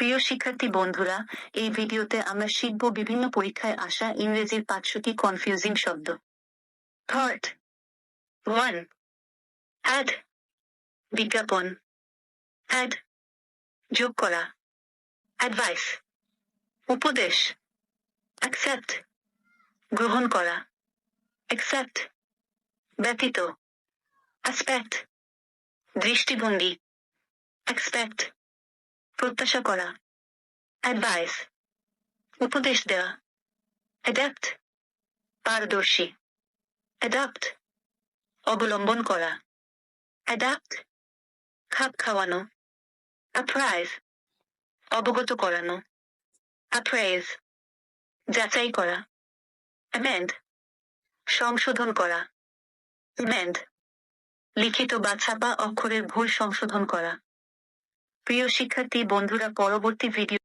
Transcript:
প্রিয় শিক্ষার্থী বন্ধুরা, এই ভিডিওতে আমরা শিখব বিভিন্ন পরীক্ষায় আসা ইংরেজির 5টি কনফিউজিং শব্দ। থট 1. অ্যাড, বিজ্ঞাপন। অ্যাড, যোগ করা। অ্যাডভাইস, উপদেশ। অ্যাকসেপ্ট, গ্রহণ করা। অ্যাকসেপ্ট, ব্যতীত। অ্যাসপেক্ট, দৃষ্টিভঙ্গি। এক্সপেক্ট, প্রত্যাশা করা। অ্যাডভাইস, উপদেশ দেওয়া। অ্যাডাপ্ট, পারদর্শী। অ্যাডাপ্ট, অবলম্বন করা। অ্যাডাপ্ট, খাপ খাওয়ানো। অ্যাপ্রাইজ, অবগত করানো। অ্যাপ্রেজ, যাচাই করা। অ্যামেন্ড, সংশোধন করা। অ্যামেন্ড, লিখিত বা ছাপা অক্ষরের ভুল সংশোধন করা। প্রিয় শিক্ষার্থী বন্ধুরা, পরবর্তী ভিডিও